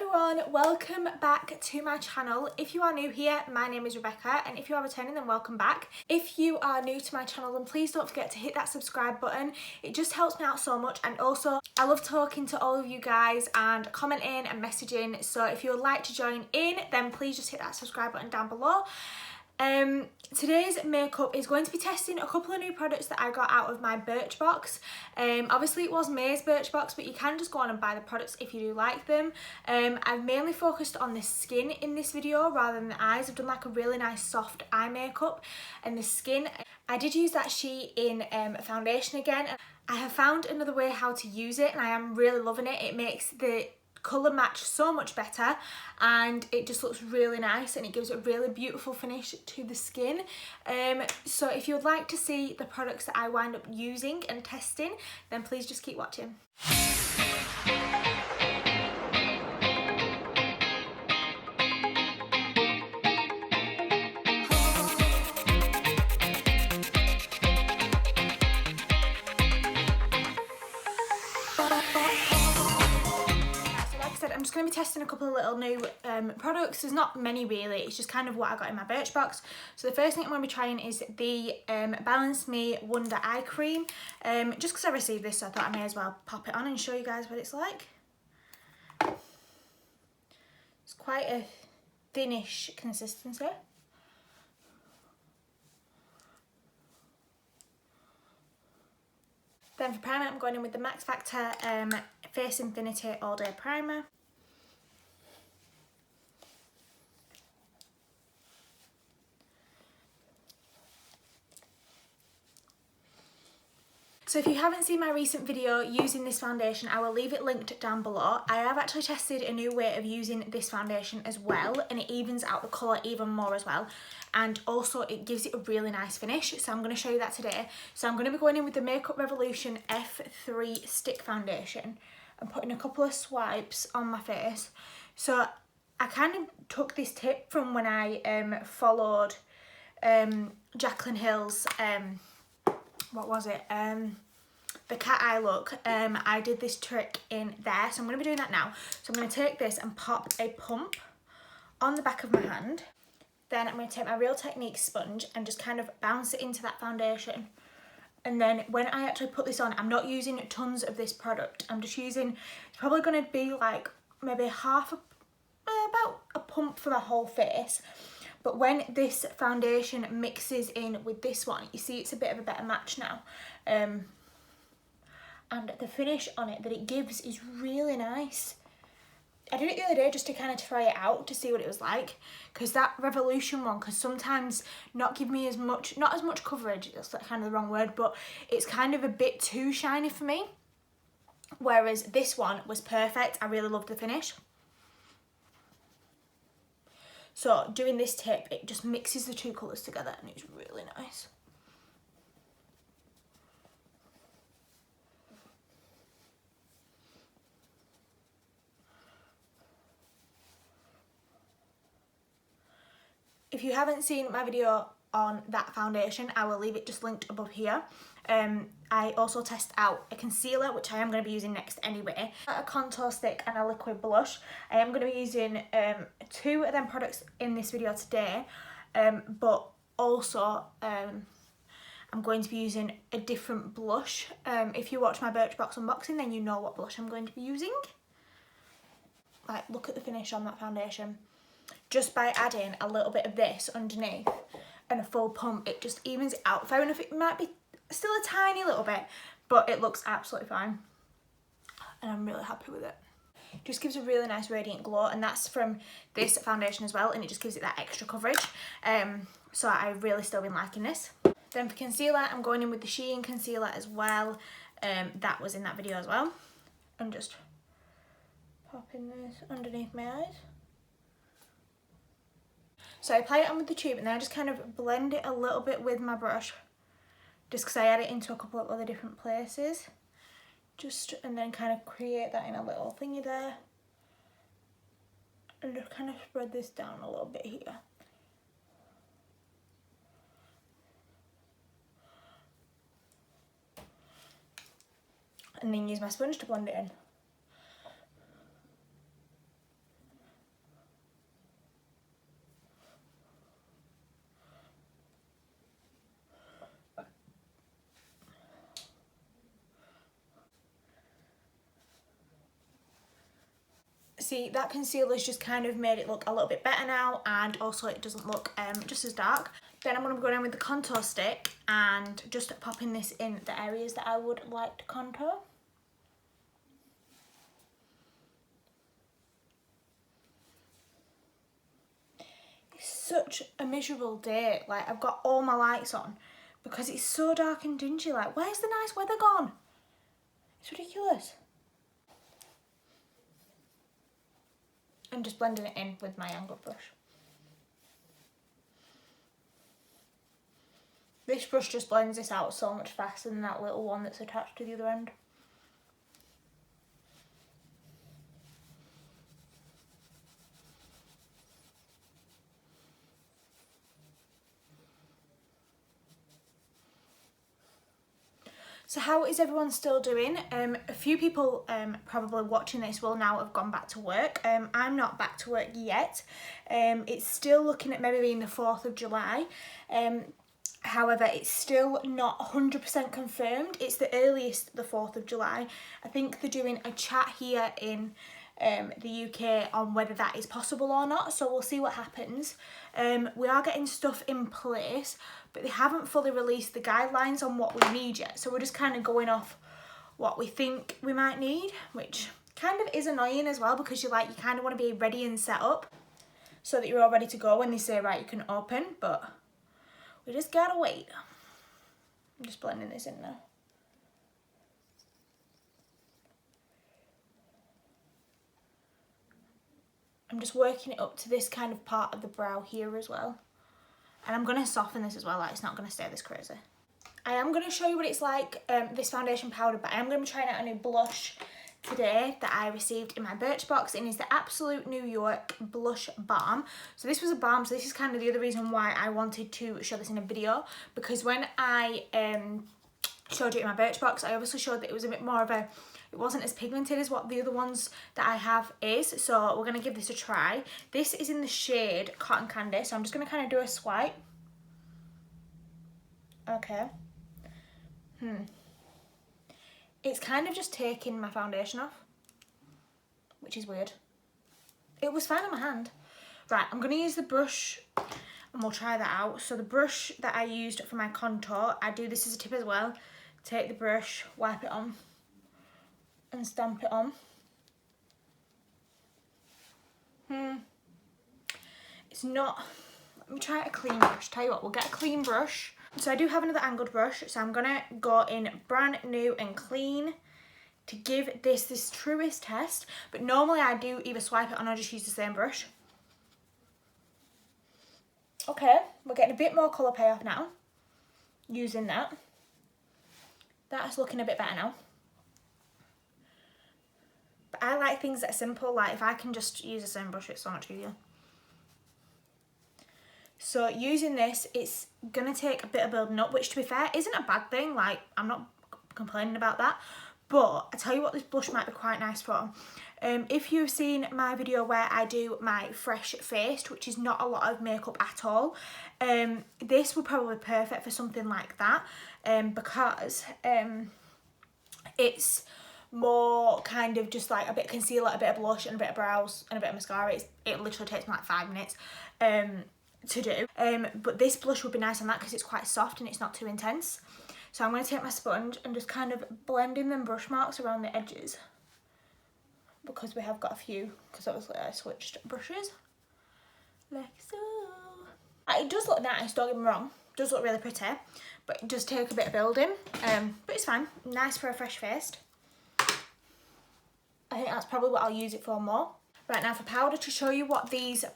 everyone, welcome back to my channel. If you are new here, my name is Rebecca, and if you are returning, then welcome back. If you are new to my channel, then please don't forget to hit that subscribe button. It just helps me out so much, and also I love talking to all of you guys and commenting and messaging, so if you would like to join in, then please just hit that subscribe button down below. Today's makeup is going to be testing a couple of new products that I got out of my Birchbox. Obviously it was May's Birchbox, but you can just go on and buy the products if you do like them. I've mainly focused on the skin in this video rather than the eyes. I've done like a really nice soft eye makeup, and the skin, I did use that Shein foundation again. I have found another way how to use it, and I am really loving it. It makes the colour match so much better, and it just looks really nice, and it gives a really beautiful finish to the skin. So if you would like to see the products that I wind up using and testing, then please just keep watching. I'm just going to be testing a couple of little new products. There's not many really, it's just kind of what I got in my Birchbox. So the first thing I'm going to be trying is the Balance Me Wonder Eye Cream. Just because I received this, so I thought I may as well pop it on and show you guys what it's like. It's quite a thinnish consistency. Then for primer, I'm going in with the Max Factor Face Infinity All Day Primer. So if you haven't seen my recent video using this foundation, I will leave it linked down below. I have actually tested a new way of using this foundation as well, and it evens out the colour even more as well. And also it gives it a really nice finish, so I'm going to show you that today. So I'm going to be going in with the Makeup Revolution F3 Stick Foundation and putting a couple of swipes on my face. So I kind of took this tip from when I followed Jaclyn Hill's what was it, the cat eye look. I did this trick in there, so I'm going to be doing that now. So I'm going to take this and pop a pump on the back of my hand. Then I'm going to take my Real Technique sponge and just kind of bounce it into that foundation. And then when I actually put this on, I'm not using tons of this product. I'm just using, it's probably going to be like maybe about a pump for my whole face. But when this foundation mixes in with this one, you see it's a bit of a better match now. And the finish on it that it gives is really nice. I did it the other day just to kind of try it out to see what it was like, because that Revolution one can sometimes not give me not as much coverage, that's like kind of the wrong word, but it's kind of a bit too shiny for me. Whereas this one was perfect. I really loved the finish. So doing this tip, it just mixes the two colours together, and it's really nice. If you haven't seen my video on that foundation, I will leave it just linked above here. I also test out a concealer, which I am going to be using next anyway, a contour stick and a liquid blush. I am going to be using two of them products in this video today, but also I'm going to be using a different blush. If you watch my Birchbox unboxing, then you know what blush I'm going to be using. Like, look at the finish on that foundation. Just by adding a little bit of this underneath and a full pump, it just evens it out. Fair enough, it might be still a tiny little bit, but it looks absolutely fine, and I'm really happy with it. It just gives a really nice radiant glow, and that's from this foundation as well, and it just gives it that extra coverage. So I've really still been liking this. Then for concealer, I'm going in with the Shein concealer as well. That was in that video as well. I'm just popping this underneath my eyes. So I apply it on with the tube, and then I just kind of blend it a little bit with my brush, just because I add it into a couple of other different places. And then kind of create that in a little thingy there. And just kind of spread this down a little bit here. And then use my sponge to blend it in. see that concealer's just kind of made it look a little bit better now, and also it doesn't look just as dark. Then I'm going to go down with the contour stick and just popping this in the areas that I would like to contour. It's such a miserable day. Like, I've got all my lights on because it's so dark and dingy. Like, where's the nice weather gone? It's ridiculous. And just blending it in with my angled brush. This brush just blends this out so much faster than that little one that's attached to the other end. So how is everyone still doing? A few people probably watching this will now have gone back to work. I'm not back to work yet. It's still looking at maybe being the 4th of July. However, it's still not 100% confirmed. It's the earliest, the 4th of July. I think they're doing a chat here in the UK on whether that is possible or not, so we'll see what happens. We are getting stuff in place, but they haven't fully released the guidelines on what we need yet, so we're just kind of going off what we think we might need, which kind of is annoying as well, because you kind of want to be ready and set up so that you're all ready to go when they say, right, you can open, but we just gotta wait. I'm just blending this in now. I'm just working it up to this kind of part of the brow here as well. And I'm going to soften this as well, like it's not going to stay this crazy. I am going to show you what it's like, this foundation powder, but I am going to be trying out a new blush today that I received in my Birchbox, and is the Absolute New York Blush Balm. So this was a balm, so this is kind of the other reason why I wanted to show this in a video, because when I showed it in my Birchbox, I obviously showed that it was a bit more of a, it wasn't as pigmented as what the other ones that I have is, so we're going to give this a try. This is in the shade Cotton Candy, so I'm just going to kind of do a swipe. Okay. It's kind of just taking my foundation off, which is weird. It was fine in my hand. Right, I'm going to use the brush and we'll try that out. So the brush that I used for my contour, I do this as a tip as well. Take the brush, wipe it on and stamp it on. It's not, let me try a clean brush. Tell you what, we'll get a clean brush. So I do have another angled brush, so I'm gonna go in brand new and clean to give this truest test. But normally I do either swipe it on or just use the same brush. Okay, we're getting a bit more colour payoff now using that. That's looking a bit better now. But I like things that are simple, like if I can just use the same brush, it's so much easier. So using this, it's going to take a bit of building up, which to be fair isn't a bad thing, like I'm not complaining about that. But I tell you what, this blush might be quite nice for. If you've seen my video where I do my fresh faced, which is not a lot of makeup at all, this would probably be perfect for something like that, because it's more kind of just like a bit of concealer, a bit of blush and a bit of brows and a bit of mascara. It literally takes me like 5 minutes to do, but this blush would be nice on that because it's quite soft and it's not too intense. So I'm going to take my sponge and just kind of blend in them brush marks around the edges, because we have got a few, because obviously I switched brushes like so. It does look nice, don't get me wrong, it does look really pretty, but it does take a bit of building, but it's fine, nice for a fresh face. I think that's probably what I'll use it for more. Right, now for powder, to show you what these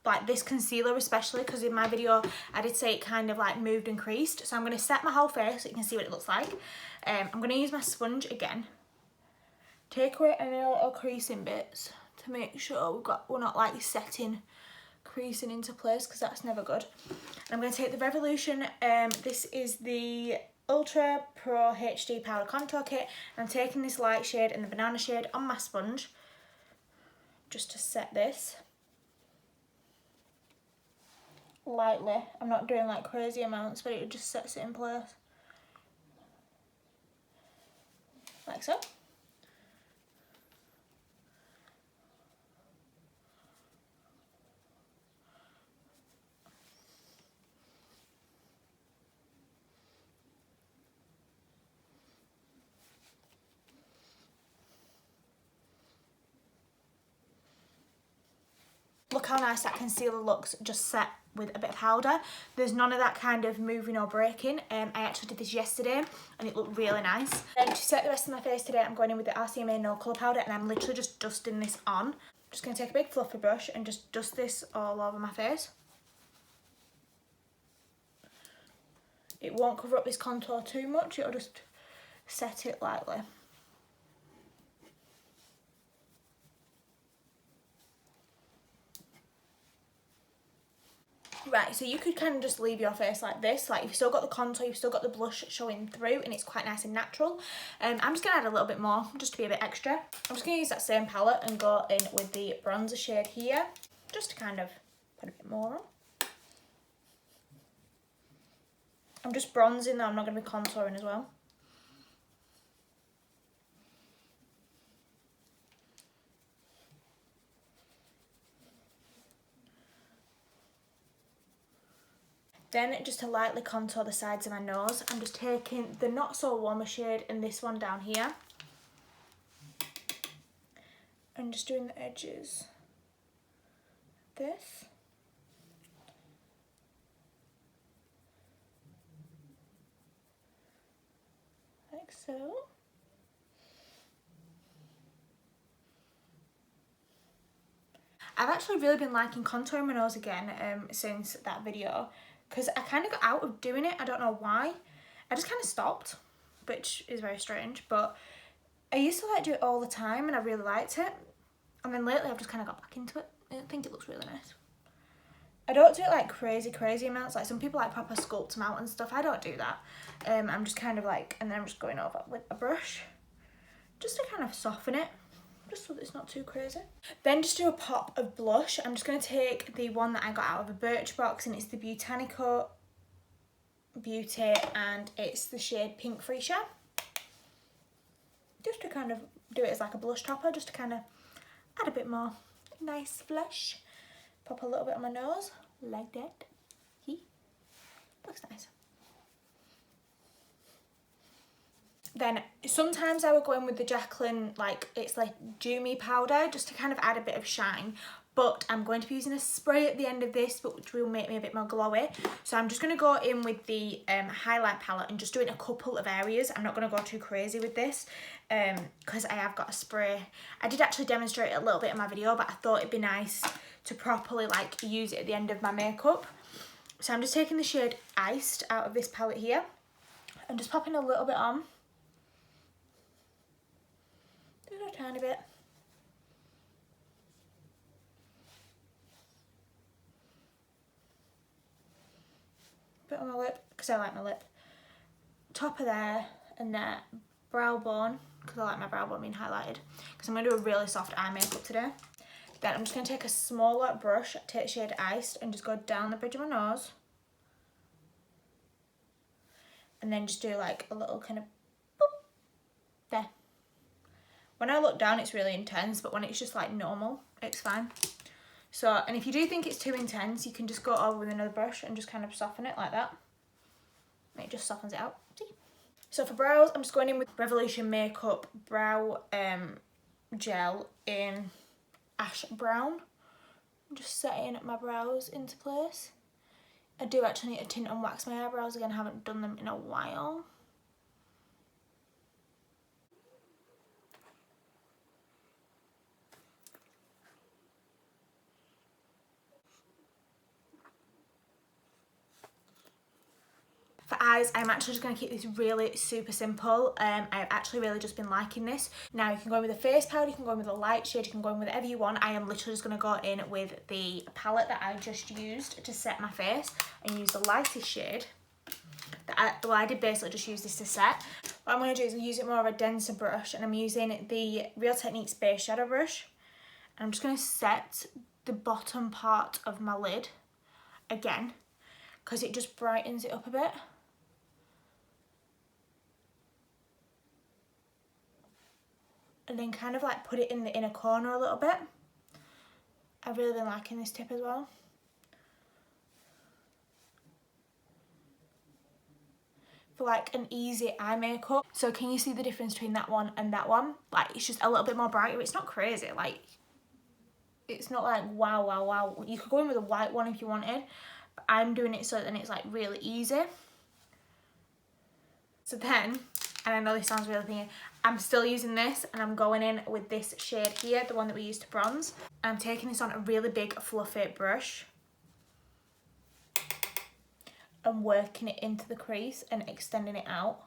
like this concealer especially, because in my video I did say it kind of like moved and creased, so I'm going to set my whole face so you can see what it looks like. I'm going to use my sponge again, take away any little creasing bits to make sure we're not like setting creasing into place, because that's never good. And I'm going to take the Revolution, this is the Ultra Pro HD Powder Contour Kit, and I'm taking this light shade and the banana shade on my sponge just to set this lightly. I'm not doing like crazy amounts, but it just sets it in place like so. how nice that concealer looks just set with a bit of powder. There's none of that kind of moving or breaking. I actually did this yesterday and it looked really nice. And to set the rest of my face today, I'm going in with the RCMA No Colour Powder, and I'm literally just dusting this on. I'm just going to take a big fluffy brush and just dust this all over my face. It won't cover up this contour too much, it'll just set it lightly. Right, so you could kind of just leave your face like this, like you've still got the contour, you've still got the blush showing through, and it's quite nice and natural. I'm just going to add a little bit more, just to be a bit extra. I'm just going to use that same palette and go in with the bronzer shade here, just to kind of put a bit more on. I'm just bronzing though, I'm not going to be contouring as well. Then, just to lightly contour the sides of my nose, I'm just taking the Not So Warmer shade and this one down here. And just doing the edges. This. Like so. I've actually really been liking contouring my nose again since that video, because I kind of got out of doing it. I don't know why. I just kind of stopped, which is very strange, but I used to like do it all the time and I really liked it. And then lately I've just kind of got back into it. I think it looks really nice. I don't do it like crazy amounts. Like some people like proper sculpt them out and stuff. I don't do that. I'm just kind of like, and then I'm just going over with a brush just to kind of soften it, just so that it's not too crazy. Then just do a pop of blush. I'm just going to take the one that I got out of a Birchbox, and it's the Botanico Beauty, and it's the shade Pink Freesia. Just to kind of do it as like a blush topper, just to kind of add a bit more nice blush. Pop a little bit on my nose, like that. Looks nice. Then sometimes I would go in with the Jaclyn, like it's like Dewy powder, just to kind of add a bit of shine. But I'm going to be using a spray at the end of this, but which will make me a bit more glowy. So I'm just going to go in with the highlight palette and just doing a couple of areas. I'm not going to go too crazy with this because I have got a spray. I did actually demonstrate it a little bit in my video, but I thought it'd be nice to properly like use it at the end of my makeup. So I'm just taking the shade Iced out of this palette here and just popping a little bit on. Just a tiny bit. Bit on my lip, because I like my lip. Top of there and there. Brow bone, because I like my brow bone being highlighted. Because I'm going to do a really soft eye makeup today. Then I'm just going to take a smaller brush, take shade Iced, and just go down the bridge of my nose. And then just do like a little kind of boop, there. When I look down it's really intense, but when it's just like normal, it's fine. So, and if you do think it's too intense, you can just go over with another brush and just kind of soften it like that. And it just softens it out. See? So for brows, I'm just going in with Revolution Makeup Brow Gel in Ash Brown. I'm just setting my brows into place. I do actually need to tint and wax my eyebrows again. I haven't done them in a while. For eyes, I'm actually just going to keep this really super simple. I've actually really just been liking this. Now you can go in with a face powder, you can go in with a light shade, you can go in with whatever you want. I am literally just going to go in with the palette that I just used to set my face and use the lightest shade. Well, I did basically just use this to set. What I'm going to do is use it more of a denser brush, and I'm using the Real Techniques Base Shadow Brush. And I'm just going to set the bottom part of my lid again, because it just brightens it up a bit. And then kind of like put it in the inner corner a little bit. I've really been liking this tip as well. For like an easy eye makeup. So can you see the difference between that one and that one? Like it's just a little bit more brighter. It's not crazy, like it's not like wow, wow, wow. You could go in with a white one if you wanted, but I'm doing it so then it's like really easy. So then, and I know this sounds really thingy, I'm still using this and I'm going in with this shade here, the one that we used to bronze. I'm taking this on a really big fluffy brush and working it into the crease and extending it out.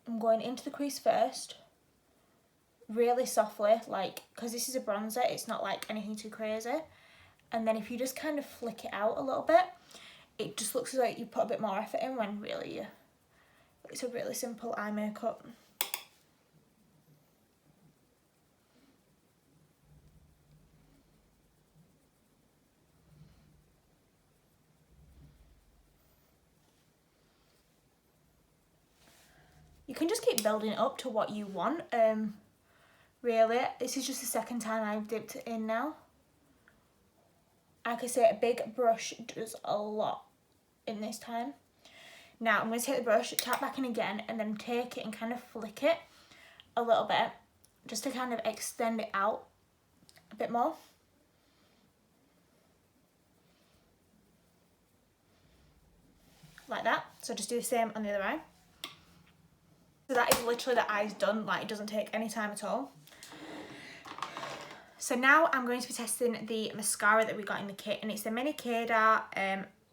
I'm going into the crease first, really softly, like, because this is a bronzer, it's not like anything too crazy. And then if you just kind of flick it out a little bit, it just looks like you put a bit more effort in when really it's a really simple eye makeup. You can just keep building it up to what you want. Really, this is just the second time I've dipped it in now. Like I say, a big brush does a lot in this time. Now I'm going to take the brush, tap back in again, and then take it and kind of flick it a little bit, just to kind of extend it out a bit more. Like that. So just do the same on the other eye. So that is literally the eyes done, like it doesn't take any time at all. So now I'm going to be testing the mascara that we got in the kit, and it's the Mini K-Dart,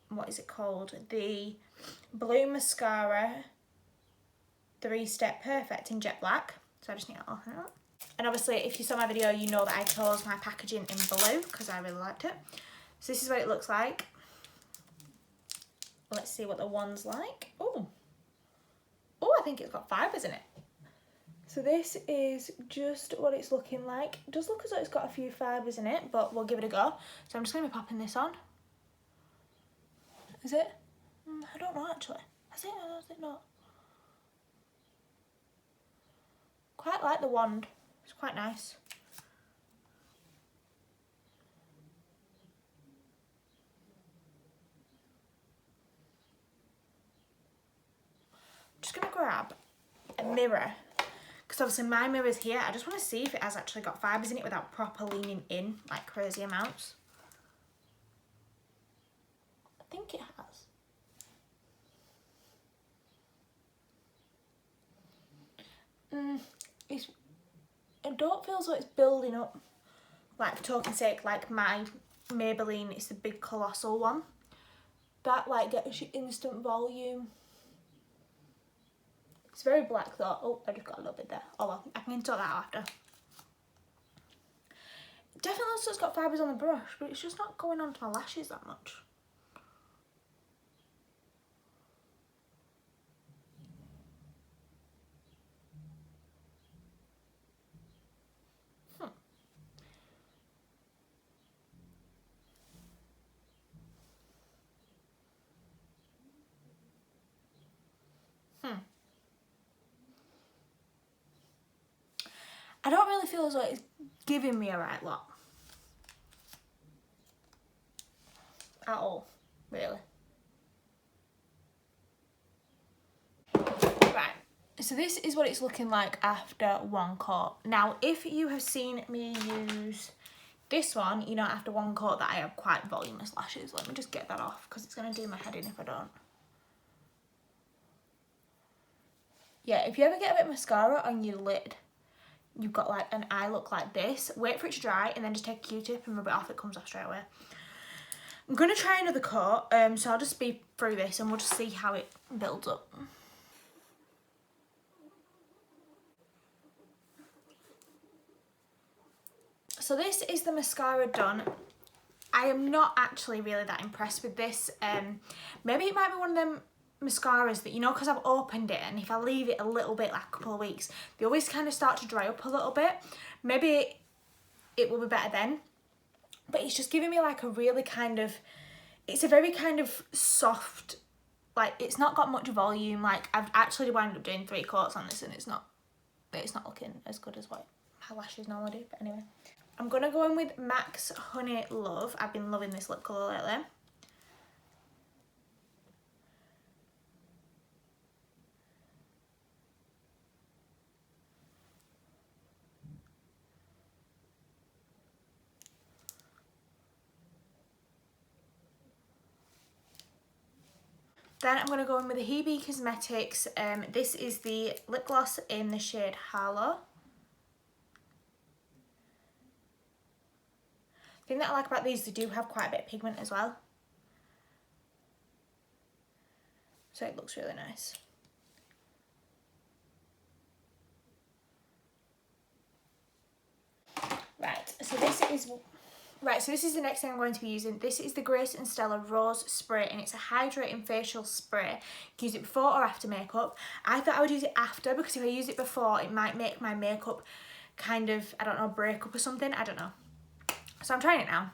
what is it called? The Blue Mascara 3-Step Perfect in Jet Black. So I just need to open it up. And obviously if you saw my video, you know that I chose my packaging in blue because I really liked it. So this is what it looks like. Let's see what the one's like. Oh, I think it's got fibres in it. So this is just what it's looking like. It does look as though it's got a few fibres in it, but we'll give it a go. So I'm just going to be popping this on. Is it? I don't know actually. Has it or has it not? Quite like the wand. It's quite nice. I'm just going to grab a mirror, because obviously my mirror's here. I just want to see if it has actually got fibres in it without proper leaning in like crazy amounts. I think it has. I don't feel as though it's building up, like for talking sake, like my Maybelline, it's the big colossal one. That like gets you instant volume. It's very black though. Oh, I just got a little bit there. Oh well, I can sort that out after. It definitely looks like it's got fibres on the brush, but it's just not going onto my lashes that much. I don't really feel as though it's giving me a right lot. At all, really. Right, so this is what it's looking like after one coat. Now, if you have seen me use this one, you know after one coat that I have quite voluminous lashes. Let me just get that off because it's going to do my head in if I don't. Yeah, if you ever get a bit of mascara on your lid, you've got like an eye look like this, wait for it to dry and then just take a Q-tip and rub it off. It comes off straight away. I'm going to try another coat, so I'll just speed through this and we'll just see how it builds up. So this is the mascara done. I am not actually really that impressed with this. Maybe it might be one of them mascaras that, you know, because I've opened it and if I leave it a little bit, like a couple of weeks, they always kind of start to dry up a little bit. Maybe it will be better then. But it's just giving me like a really kind of, it's a very kind of soft, like it's not got much volume. Like I've actually wound up doing 3 coats on this and it's not looking as good as what my lashes normally do. But anyway, I'm going to go in with MAC's Honey Love. I've been loving this lip colour lately. Then I'm going to go in with the Hebe Cosmetics. This is the lip gloss in the shade Harlow. The thing that I like about these, they do have quite a bit of pigment as well. So it looks really nice. So this is the next thing I'm going to be using. This is the Grace and Stella Rose Spray, and it's a hydrating facial spray. You can use it before or after makeup. I thought I would use it after, because if I use it before, it might make my makeup kind of, I don't know, break up or something. I don't know. So I'm trying it now.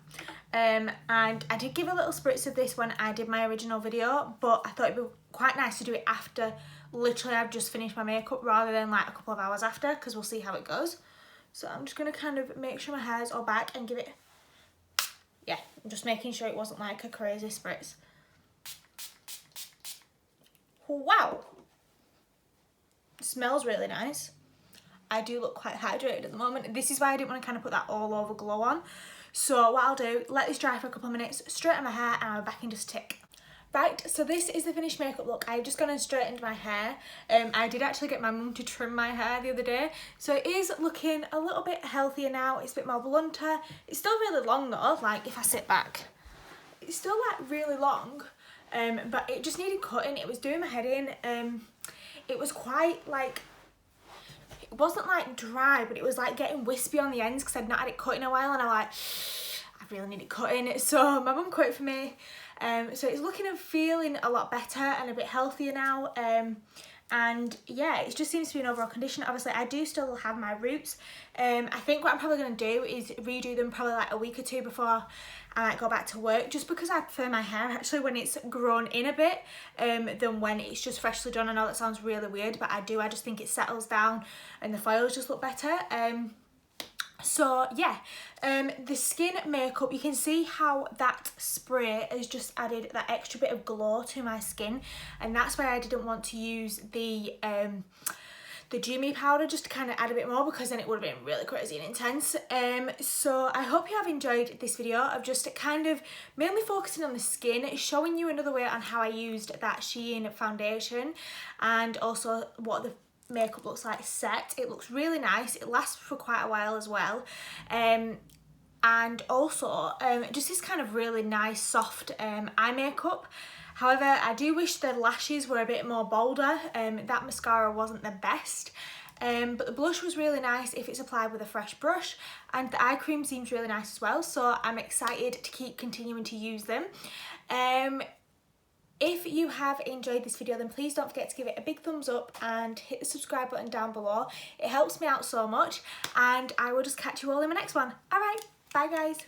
And I did give a little spritz of this when I did my original video, but I thought it'd be quite nice to do it after literally I've just finished my makeup, rather than like a couple of hours after, because we'll see how it goes. So I'm just going to kind of make sure my hair's all back and give it, yeah, I'm just making sure it wasn't like a crazy spritz. Wow! It smells really nice. I do look quite hydrated at the moment. This is why I didn't want to kind of put that all over glow on. So what I'll do, let this dry for a couple of minutes, straighten my hair, and I'll be back in just a tick. Right, so this is the finished makeup look. I've just gone and straightened my hair. I did actually get my mum to trim my hair the other day, so it is looking a little bit healthier now. It's a bit more blunter. It's still really long though, like if I sit back. It's still like really long, but it just needed cutting. It was doing my head in. It was quite like, it wasn't like dry, but it was like getting wispy on the ends because I'd not had it cut in a while, and I'm like, I really need it cutting. So my mum cut it for me. So it's looking and feeling a lot better and a bit healthier now. And yeah, it just seems to be an overall condition. Obviously I do still have my roots. I think what I'm probably going to do is redo them probably like a week or two before I might go back to work, just because I prefer my hair actually when it's grown in a bit than when it's just freshly done. I know that sounds really weird, but I just think it settles down and the foils just look better. So yeah, the skin makeup, you can see how that spray has just added that extra bit of glow to my skin, and that's why I didn't want to use the dewy powder, just to kind of add a bit more, because then it would have been really crazy and intense. So I hope you have enjoyed this video of just kind of mainly focusing on the skin, showing you another way on how I used that Shein foundation, and also what the makeup looks like set. It looks really nice. It lasts for quite a while as well, and also just this kind of really nice soft eye makeup. However, I do wish the lashes were a bit more bolder. That mascara wasn't the best, but the blush was really nice if it's applied with a fresh brush, and the eye cream seems really nice as well, so I'm excited to keep continuing to use them. If you have enjoyed this video, then please don't forget to give it a big thumbs up and hit the subscribe button down below. It helps me out so much, and I will just catch you all in my next one. Alright, bye guys.